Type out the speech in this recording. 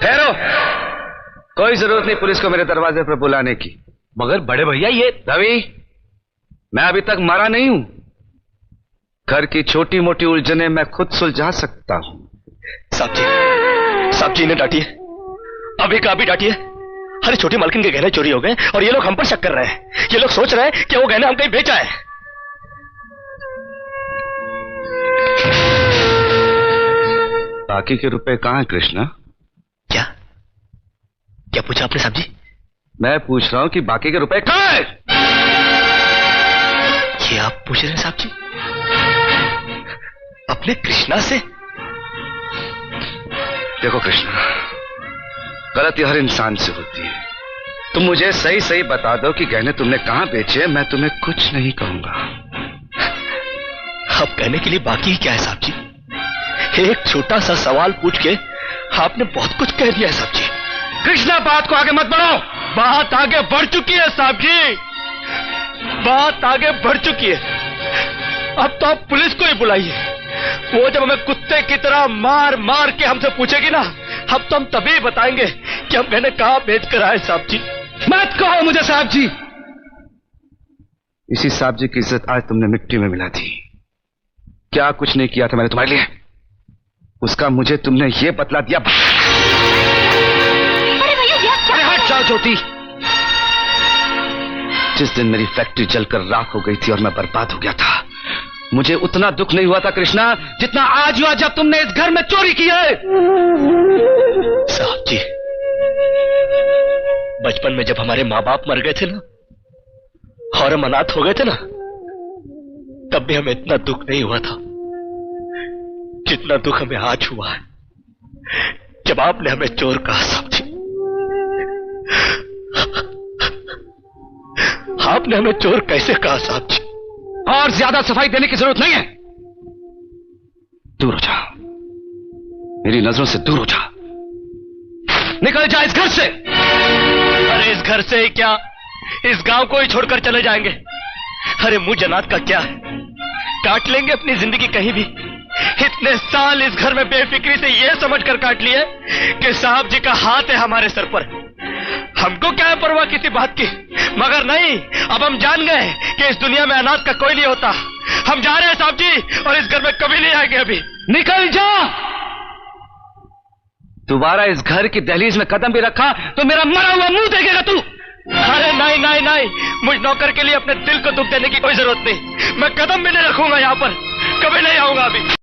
ठहरो, कोई जरूरत नहीं पुलिस को मेरे दरवाजे पर बुलाने की। मगर बड़े भैया ये रवि, मैं अभी तक मरा नहीं हूं। घर की छोटी मोटी उलझने मैं खुद सुलझा सकता हूं। साहब जी ने डांटिए, अभी का अभी डांटिए। अरे छोटी मालकिन के गहने चोरी हो गए और ये लोग हम पर शक कर रहे हैं। ये लोग सोच रहे हैं कि वो गहने हम कहीं बेचा है। बाकी के रुपए कहां हैं कृष्णा? क्या क्या पूछा आपने साहब जी? मैं पूछ रहा हूं कि बाकी के रुपए कहां हैं? ये आप पूछ रहे हैं साहब जी अपने कृष्णा से? देखो कृष्णा, गलती हर इंसान से होती है। तुम मुझे सही सही बता दो कि गहने तुमने कहां बेचे, मैं तुम्हें कुछ नहीं कहूंगा। अब कहने के लिए बाकी ही क्या है साहब जी? एक छोटा सा सवाल पूछ के आपने बहुत कुछ कह दिया है साहब जी। कृष्णा, बात को आगे मत बढ़ाओ। बात आगे बढ़ चुकी है साहब जी, बात आगे बढ़ चुकी है। अब तो आप पुलिस को ही बुलाइए। वो जब हमें कुत्ते की तरह मार मार के हमसे पूछेगी ना, अब तो हम तभी बताएंगे कि हम गहने कहां बेच कर आए साहब जी। मत कहो मुझे साहब जी। इसी साहब जी की इज्जत आज तुमने मिट्टी में मिला दी। क्या कुछ नहीं किया था मैंने तुम्हारे लिए, उसका मुझे तुमने ये बतला दिया। अरे हट जाओ ज्योति। जिस दिन मेरी फैक्ट्री जलकर राख हो गई थी और मैं बर्बाद हो गया था, मुझे उतना दुख नहीं हुआ था कृष्णा जितना आज हुआ जब तुमने इस घर में चोरी की है। साहब जी, बचपन में जब हमारे माँ बाप मर गए थे ना और हम अनाथ हो गए थे ना, तब भी हमें इतना दुख नहीं हुआ था जितना दुख हमें आज हुआ है जब आपने हमें चोर कहा। साहब जी, आपने हमें चोर कैसे कहा साहब जी? और ज्यादा सफाई देने की जरूरत नहीं है। दूर हो जा, मेरी नजरों से दूर हो जा। निकल जा इस घर से। अरे इस घर से ही क्या, इस गांव को ही छोड़कर चले जाएंगे। अरे मुंह जनात का क्या है, काट लेंगे अपनी जिंदगी कहीं भी। इतने साल इस घर में बेफिक्री से ये समझकर काट लिए कि साहब जी का हाथ है हमारे सर पर। हमको क्या है परवाह किसी बात की, मगर नहीं, अब हम जान गए कि इस दुनिया में अनाथ का कोई नहीं होता। हम जा रहे हैं साहब जी और इस घर में कभी नहीं आएंगे। अभी निकल जा। दोबारा इस घर की दहलीज में कदम भी रखा तो मेरा मरा हुआ मुंह देखेगा तू। अरे नहीं नहीं नहीं, मुझ नौकर के लिए अपने दिल को दुख देने की कोई जरूरत नहीं। मैं कदम भी नहीं रखूंगा यहाँ पर, कभी नहीं आऊंगा अभी।